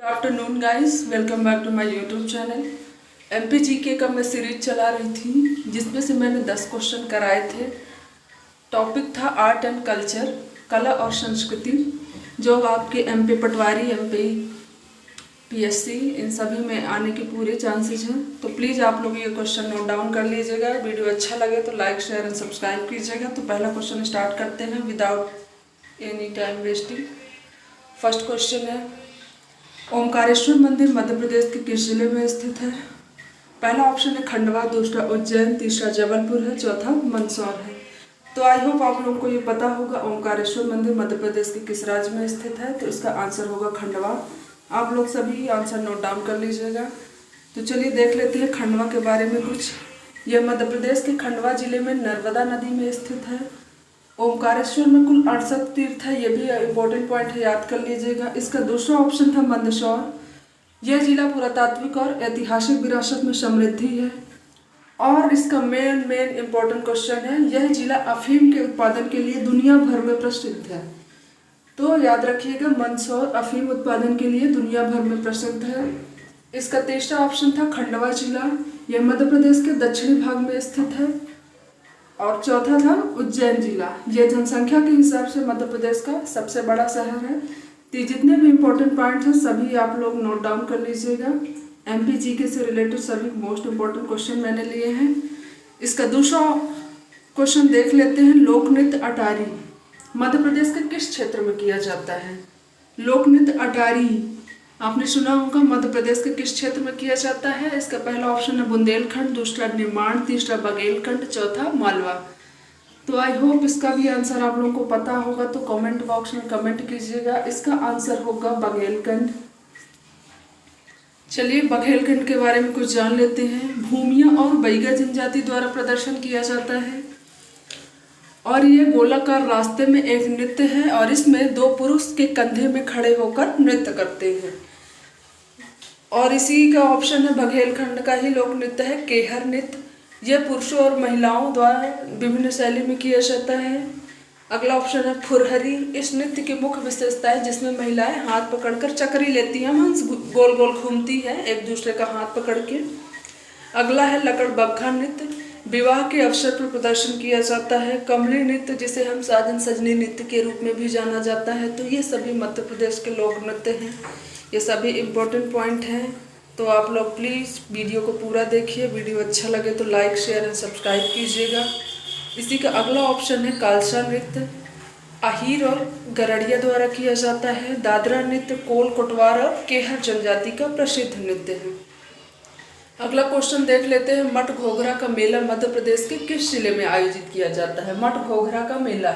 Good afternoon guys, welcome back to my YouTube channel. MP GK का मैं series चला रही थी जिसमें से मैंने 10 क्वेश्चन कराए थे। टॉपिक था आर्ट एंड कल्चर, कला और संस्कृति, जो आपके एमपी पटवारी, एमपी पीएससी इन सभी में आने के पूरे चांसेस हैं। तो प्लीज़ आप लोग ये क्वेश्चन नोट डाउन कर लीजिएगा। वीडियो अच्छा लगे तो लाइक, शेयर एंड सब्सक्राइब कीजिएगा। तो पहला क्वेश्चन स्टार्ट करते हैं without any time wasting. First question है, ओमकारेश्वर मंदिर मध्य प्रदेश के किस जिले में स्थित है? पहला ऑप्शन है खंडवा, दूसरा उज्जैन, तीसरा जबलपुर है, चौथा मंदसौर है। तो आई होप आप लोगों को ये पता होगा ओमकारेश्वर मंदिर मध्य प्रदेश के किस राज्य में स्थित है। तो इसका आंसर होगा खंडवा। आप लोग सभी आंसर नोट डाउन कर लीजिएगा। तो चलिए देख लेते हैं खंडवा के बारे में कुछ। यह मध्य प्रदेश के खंडवा जिले में नर्मदा नदी में स्थित है। ओमकारेश्वर में कुल 68 तीर्थ है, ये भी इम्पोर्टेंट पॉइंट है, याद कर लीजिएगा। इसका दूसरा ऑप्शन था मंदसौर। यह जिला पुरातात्विक और ऐतिहासिक विरासत में समृद्धि है। और इसका मेन इम्पोर्टेंट क्वेश्चन है, यह जिला अफीम के उत्पादन के लिए दुनिया भर में प्रसिद्ध है। तो याद रखिएगा, मंदसौर अफीम उत्पादन के लिए दुनिया भर में प्रसिद्ध है। इसका तीसरा ऑप्शन था खंडवा जिला, यह मध्य प्रदेश के दक्षिणी भाग में स्थित है। और चौथा था उज्जैन जिला, यह जनसंख्या के हिसाब से मध्य प्रदेश का सबसे बड़ा शहर है। तो जितने भी इम्पोर्टेंट पॉइंट हैं सभी आप लोग नोट डाउन कर लीजिएगा। एमपी जीके से रिलेटेड सभी मोस्ट इम्पोर्टेंट क्वेश्चन मैंने लिए हैं। इसका दूसरा क्वेश्चन देख लेते हैं, लोक नृत्य अटारी मध्य प्रदेश के किस क्षेत्र में किया जाता है? लोक नृत्य अटारी आपने सुना होगा, मध्य प्रदेश के किस क्षेत्र में किया जाता है? इसका पहला ऑप्शन है बुंदेलखंड, दूसरा निमाड़, तीसरा बघेलखंड, चौथा मालवा। तो आई होप इसका भी आंसर आप लोगों को पता होगा, तो कमेंट बॉक्स में कमेंट कीजिएगा। इसका आंसर होगा बघेलखंड। चलिए बघेलखंड के बारे में कुछ जान लेते हैं। भूमिया और बैगा जनजाति द्वारा प्रदर्शन किया जाता है और ये गोलाकार रास्ते में एक नृत्य है और इसमें दो पुरुष के कंधे में खड़े होकर नृत्य करते हैं। और इसी का ऑप्शन है बघेलखंड का ही लोक नृत्य है केहर नृत्य। यह पुरुषों और महिलाओं द्वारा विभिन्न शैली में किया जाता है। अगला ऑप्शन है फुरहरी। इस नृत्य की मुख्य विशेषता है जिसमें महिलाएं हाथ पकड़कर चक्री लेती हैं, मीन्स गोल गोल घूमती है एक दूसरे का हाथ पकड़ के। अगला है लकड़बग्घा नृत्य, विवाह के अवसर पर प्रदर्शन किया जाता है। कमली नृत्य, जिसे हम साजन सजनी नृत्य के रूप में भी जाना जाता है। तो ये सभी मध्य प्रदेश के लोक नृत्य हैं। ये सभी इम्पोर्टेंट पॉइंट हैं। तो आप लोग प्लीज़ वीडियो को पूरा देखिए। वीडियो अच्छा लगे तो लाइक, शेयर एंड सब्सक्राइब कीजिएगा। इसी का अगला ऑप्शन है कालसा नृत्य, अहीर और गरड़िया द्वारा किया जाता है। दादरा नृत्य कोल, कोटवार और केहर जनजाति का प्रसिद्ध नृत्य है। अगला क्वेश्चन देख लेते हैं, मठ घोघरा का मेला मध्य प्रदेश के किस जिले में आयोजित किया जाता है? मठ घोघरा का मेला,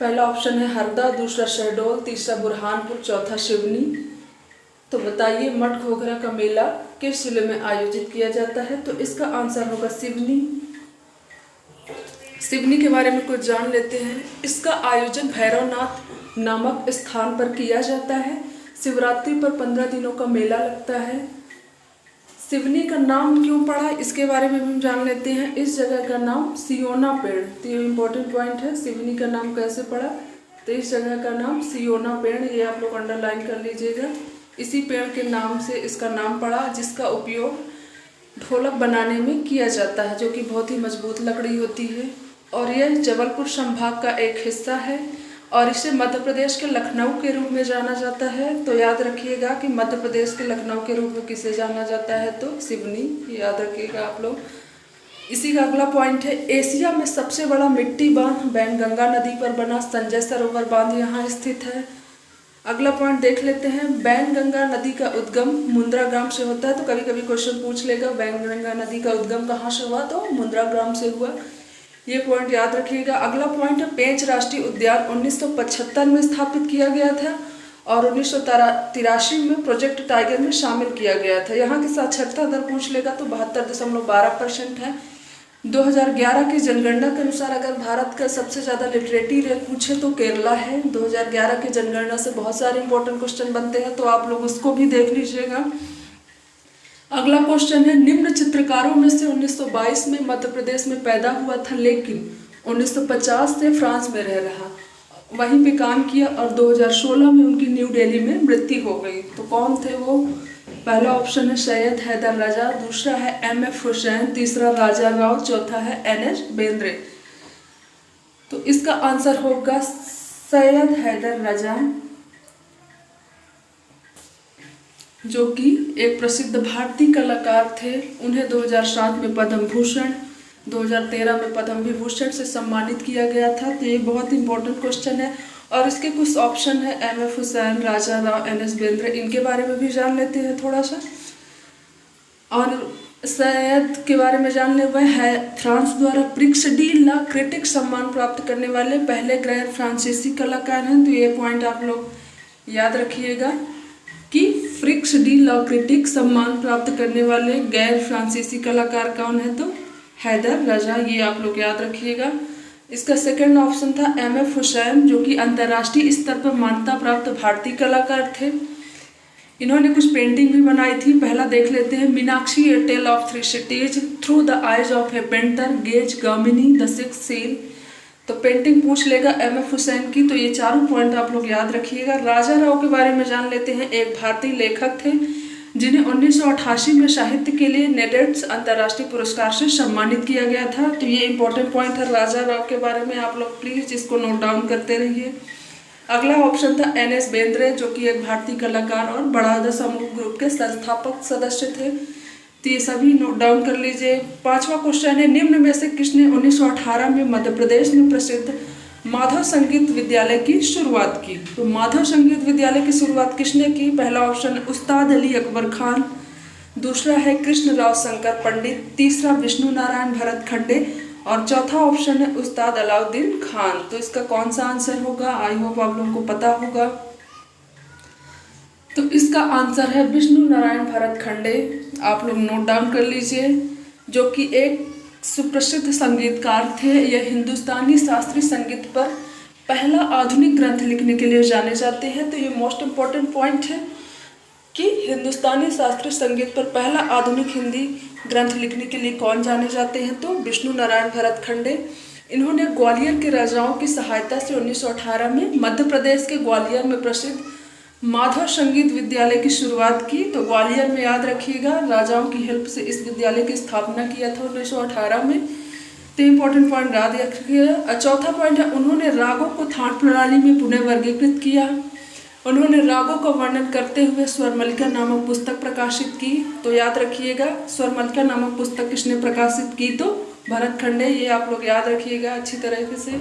पहला ऑप्शन है हरदा, दूसरा शहडोल, तीसरा बुरहानपुर, चौथा सिवनी। तो बताइए मठ घोघरा का मेला किस जिले में आयोजित किया जाता है? तो इसका आंसर होगा सिवनी। सिवनी के बारे में कुछ जान लेते हैं। इसका आयोजन भैरवनाथ नामक स्थान पर किया जाता है। शिवरात्रि पर 15 दिनों का मेला लगता है। सिवनी का नाम क्यों पड़ा, इसके बारे में हम जान लेते हैं। इस जगह का नाम सियोना पेड़, तो ये इम्पोर्टेंट पॉइंट है। सिवनी का नाम कैसे पड़ा? तो इस जगह का नाम सियोना पेड़, ये आप लोग अंडरलाइन कर लीजिएगा। इसी पेड़ के नाम से इसका नाम पड़ा, जिसका उपयोग ढोलक बनाने में किया जाता है, जो कि बहुत ही मजबूत लकड़ी होती है। और यह जबलपुर संभाग का एक हिस्सा है और इसे मध्य प्रदेश के लखनऊ के रूप में जाना जाता है। तो याद रखिएगा कि मध्य प्रदेश के लखनऊ के रूप में किसे जाना जाता है? तो सिवनी, याद रखिएगा आप लोग। इसी का अगला पॉइंट है, एशिया में सबसे बड़ा मिट्टी बांध बैनगंगा नदी पर बना संजय सरोवर बांध यहाँ स्थित है। अगला पॉइंट देख लेते हैं, बैनगंगा नदी का उद्गम मुंद्रा ग्राम से होता है। तो कभी कभी क्वेश्चन पूछ लेगा बैनगंगा नदी का उद्गम कहाँ से हुआ? तो मुंद्रा ग्राम से हुआ। ये पॉइंट याद रखिएगा। अगला पॉइंट है, पेंच राष्ट्रीय उद्यान 1975 में स्थापित किया गया था और 1983 में प्रोजेक्ट टाइगर में शामिल किया गया था। यहाँ की साक्षरता दर पूछ लेगा तो 72.12% है। 2011 की जनगणना के अनुसार अगर भारत का सबसे ज़्यादा लिटरेटी रेट पूछे तो केरला है। 2011 की जनगणना से बहुत सारे इंपॉर्टेंट क्वेश्चन बनते हैं, तो आप लोग उसको भी देख लीजिएगा। अगला क्वेश्चन है, निम्न चित्रकारों में से 1922 में मध्य प्रदेश में पैदा हुआ था लेकिन 1950 से फ्रांस में रह रहा। वहीं पे काम किया और 2016 में उनकी न्यू दिल्ली में मृत्यु हो गई। तो कौन थे वो? पहला ऑप्शन है सैयद हैदर रजा, दूसरा है एम.एफ. हुसैन, तीसरा राजा राव, चौथा है एन.एस. बेंद्रे। तो इसका आंसर होगा सैयद हैदर रजा, जो कि एक प्रसिद्ध भारतीय कलाकार थे। उन्हें 2007 में पद्म भूषण, 2013 में पद्म विभूषण से सम्मानित किया गया था। तो ये बहुत इंपॉर्टेंट क्वेश्चन है और इसके कुछ ऑप्शन है एम.एफ. हुसैन, राजा राव, एन.एस. बेंद्रे, इनके बारे में भी जान लेते हैं थोड़ा सा। और सैयद के बारे में जानने हुए है फ्रांस द्वारा प्रिक्स डी ला क्रिटिक सम्मान प्राप्त करने वाले पहले गैर फ्रांसीसी कलाकार हैं। तो ये पॉइंट आप लोग याद रखिएगा कि फ्रिक्स डी ला क्रिटिक सम्मान प्राप्त करने वाले गैर फ्रांसीसी कलाकार कौन है? तो हैदर रजा, ये आप लोग याद रखिएगा। इसका सेकंड ऑप्शन था एम.एफ. हुसैन, जो कि अंतर्राष्ट्रीय स्तर पर मान्यता प्राप्त भारतीय कलाकार थे। इन्होंने कुछ पेंटिंग भी बनाई थी। पहला देख लेते हैं, Meenaxi a tale of three cities, through the eyes of a painter, Gaja, Gamini, the sixth seal. तो पेंटिंग पूछ लेगा एम.एफ. हुसैन की। तो ये चारों पॉइंट आप लोग याद रखिएगा। राजा राव के बारे में जान लेते हैं। एक भारतीय लेखक थे जिन्हें 1988 में साहित्य के लिए नेडेट्स अंतर्राष्ट्रीय पुरस्कार से सम्मानित किया गया था। तो ये इंपॉर्टेंट पॉइंट है राजा राव के बारे में, आप लोग प्लीज इसको नोट डाउन करते रहिए। अगला ऑप्शन था एन.एस. बेंद्रे, जो कि एक भारतीय कलाकार और बड़ौदा समूह ग्रुप के संस्थापक सदस्य थे। तो ये सभी नोट डाउन कर लीजिए। पांचवा क्वेश्चन है, निम्न में से किसने 1918 में मध्य प्रदेश में प्रसिद्ध माधव संगीत विद्यालय की शुरुआत की? तो माधव संगीत विद्यालय की शुरुआत किसने की? पहला ऑप्शन उस्ताद अली अकबर खान, दूसरा है कृष्ण राव शंकर पंडित, तीसरा विष्णु नारायण भरत खंडे और चौथा ऑप्शन है उस्ताद अलाउद्दीन खान। तो इसका कौन सा आंसर होगा? आई होप आप लोगों को पता होगा। तो इसका आंसर है विष्णु नारायण भरत खंडे। आप लोग नोट डाउन कर लीजिए, जो कि एक सुप्रसिद्ध संगीतकार थे। यह हिंदुस्तानी शास्त्रीय संगीत पर पहला आधुनिक ग्रंथ लिखने के लिए जाने जाते हैं। तो ये मोस्ट इम्पोर्टेंट पॉइंट है कि हिंदुस्तानी शास्त्रीय संगीत पर पहला आधुनिक हिंदी ग्रंथ लिखने के लिए कौन जाने जाते हैं? तो विष्णु नारायण भरत खंडे। इन्होंने ग्वालियर के राजाओं की सहायता से 1918 में मध्य प्रदेश के ग्वालियर में प्रसिद्ध माधव संगीत विद्यालय की शुरुआत की। तो ग्वालियर में याद रखिएगा, राजाओं की हेल्प से इस विद्यालय की स्थापना किया था 1918 में। तो इम्पोर्टेंट पॉइंट याद रखिएगा। चौथा पॉइंट है, उन्होंने रागों को थाट प्रणाली में पुनः वर्गीकृत किया। उन्होंने रागों का वर्णन करते हुए स्वरमलिका नामक पुस्तक प्रकाशित की। तो याद रखिएगा, स्वरमलिका नामक पुस्तक किसने प्रकाशित की? तो भरत खंडे। ये आप लोग याद रखिएगा अच्छी तरीके से।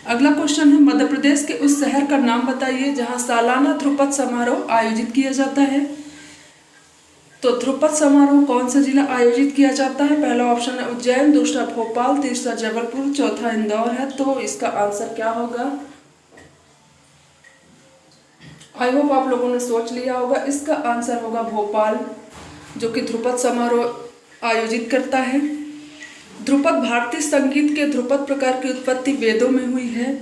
अगला क्वेश्चन है, मध्य प्रदेश के उस शहर का नाम बताइए जहां सालाना ध्रुपद समारोह आयोजित किया जाता है। तो ध्रुपद समारोह कौन सा जिला आयोजित किया जाता है? पहला ऑप्शन है उज्जैन, दूसरा भोपाल, तीसरा जबलपुर, चौथा इंदौर है। तो इसका आंसर क्या होगा? आई होप आप लोगों ने सोच लिया होगा। इसका आंसर होगा भोपाल, जो कि ध्रुपद समारोह आयोजित करता है। ध्रुपद भारतीय संगीत के ध्रुपद प्रकार की उत्पत्ति वेदों में हुई है।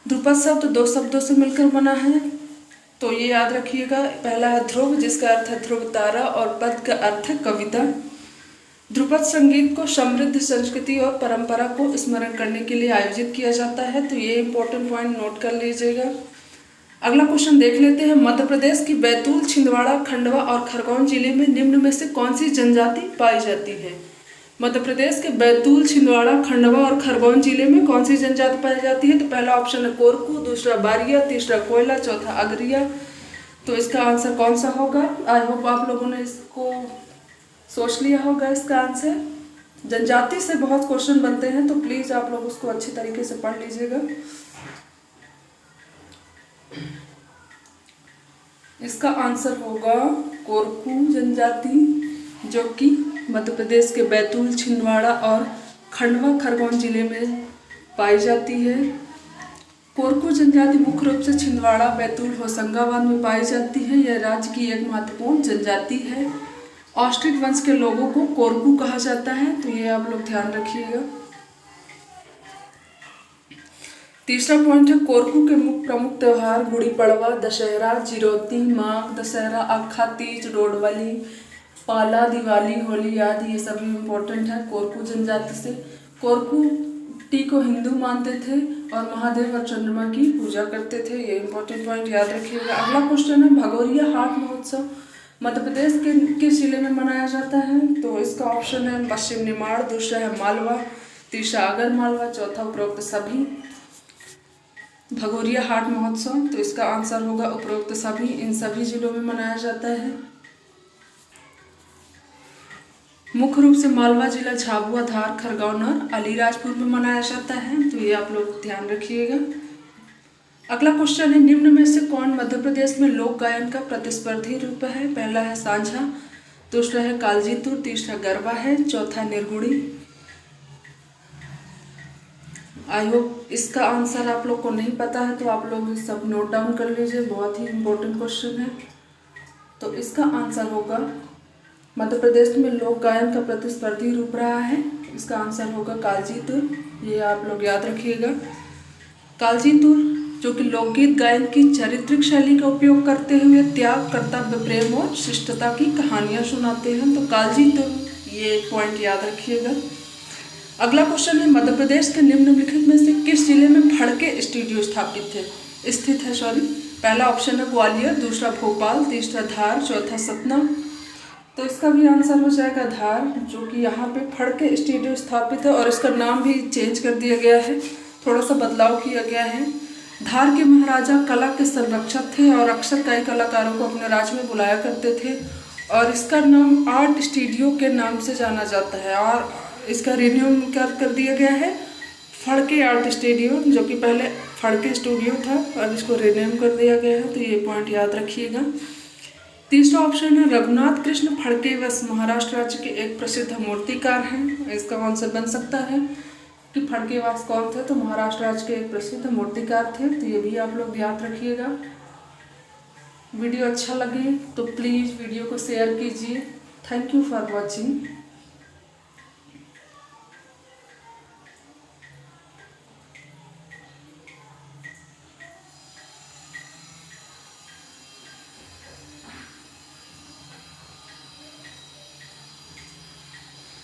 ध्रुपद शब्द दो शब्दों से मिलकर बना है। तो ये याद रखिएगा, पहला है ध्रुव, जिसका अर्थ है ध्रुव तारा, और पद का अर्थ है कविता। ध्रुपद संगीत को समृद्ध संस्कृति और परंपरा को स्मरण करने के लिए आयोजित किया जाता है। तो ये इंपॉर्टेंट पॉइंट नोट कर लीजिएगा। अगला क्वेश्चन देख लेते हैं, मध्य प्रदेश की बैतूल, छिंदवाड़ा, खंडवा और खरगोन जिले में निम्न में से कौन सी जनजाति पाई जाती है? मध्य प्रदेश के बैतूल, छिंदवाड़ा, खंडवा और खरगोन जिले में कौन सी जनजाति पाई जाती है? तो पहला ऑप्शन है कोरकू, दूसरा बारिया, तीसरा कोयला, चौथा अगरिया। तो इसका आंसर कौन सा होगा? आई होप आप लोगों ने इसको सोच लिया होगा इसका आंसर। जनजाति से बहुत क्वेश्चन बनते हैं, तो प्लीज आप लोग उसको अच्छी तरीके से पढ़ लीजिएगा। इसका आंसर होगा कोरकू जनजाति, जो कि मध्य प्रदेश के बैतूल, छिंदवाड़ा और खंडवा, खरगोन जिले में पाई जाती है। कोरकू जनजाति मुख्य रूप से छिंदवाड़ा, बैतूल, होशंगाबाद में पाई जाती है। यह राज्य की एक महत्वपूर्ण जनजाति है। ऑस्ट्रिच वंश के लोगों को कोरकू कहा जाता है। तो ये आप लोग ध्यान रखिएगा। तीसरा पॉइंट है, कोरकू के मुख्य प्रमुख त्योहार गुड़ी पड़वा, दशहरा, चिरौती, माघ, दशहरा, अक्खा तीज, डोडवली, पाला, दिवाली, होली आदि ये सभी इम्पोर्टेंट है कोरकू जनजाति से। कोरकू टी को हिंदू मानते थे और महादेव और चंद्रमा की पूजा करते थे। ये इंपॉर्टेंट पॉइंट याद रखिएगा। अगला क्वेश्चन है, भगोरिया हाट महोत्सव मध्य प्रदेश के किस जिले में मनाया जाता है? तो इसका ऑप्शन है पश्चिम निमाड़, दूसरा है मालवा, तीसरा आगर मालवा, चौथा उपरोक्त सभी। भगोरिया हाट महोत्सव, तो इसका आंसर होगा उपरोक्त सभी। इन सभी जिलों में मनाया जाता है। मुख्य रूप से मालवा जिला, झाबुआ, धार, खरगोन और अलीराजपुर में मनाया जाता है। तो ये आप लोग ध्यान रखिएगा। अगला क्वेश्चन है, निम्न में से कौन मध्य प्रदेश में लोक गायन का प्रतिस्पर्धी रूप है? पहला है सांझा, दूसरा है कालजीतुर, तीसरा गरबा है, चौथा निर्गुणी। आई होप इसका आंसर आप लोग को नहीं पता है तो आप लोग सब नोट डाउन कर लीजिए, बहुत ही इम्पोर्टेंट क्वेश्चन है। तो इसका आंसर होगा, मध्य प्रदेश में लोक गायन का प्रतिस्पर्धी रूप रहा है, इसका आंसर होगा कालजीतुर। ये आप लोग याद रखिएगा। कालजीतुर जो कि लोकगीत गायन की चारित्रिक शैली का उपयोग करते हुए त्याग, कर्तव्य, प्रेम और शिष्टता की कहानियां सुनाते हैं। तो कालजीतुर, ये पॉइंट याद रखिएगा। अगला क्वेश्चन है, मध्य प्रदेश के निम्नलिखित में से किस जिले में फड़के स्टूडियो स्थित है? पहला ऑप्शन है ग्वालियर, दूसरा भोपाल, तीसरा धार, चौथा सतना। तो इसका भी आंसर हो जाएगा धार, जो कि यहाँ पे फड़के स्टूडियो स्थापित है और इसका नाम भी चेंज कर दिया गया है, थोड़ा सा बदलाव किया गया है। धार के महाराजा कला के संरक्षक थे और अक्सर कई कलाकारों को अपने राज्य में बुलाया करते थे और इसका नाम आर्ट स्टूडियो के नाम से जाना जाता है और इसका रिन्यूम कर दिया गया है फड़के आर्ट स्टूडियो, जो कि पहले फड़के स्टूडियो था और इसको रिन्यूम कर दिया गया है। तो ये पॉइंट याद रखिएगा। तीसरा ऑप्शन है रघुनाथ कृष्ण फड़के, वह महाराष्ट्र राज्य के एक प्रसिद्ध मूर्तिकार हैं। इसका आंसर बन सकता है कि फड़केवास कौन थे? तो महाराष्ट्र राज्य के एक प्रसिद्ध मूर्तिकार थे। तो ये भी आप लोग याद रखिएगा। वीडियो अच्छा लगे तो प्लीज़ वीडियो को शेयर कीजिए। Thank you for watching.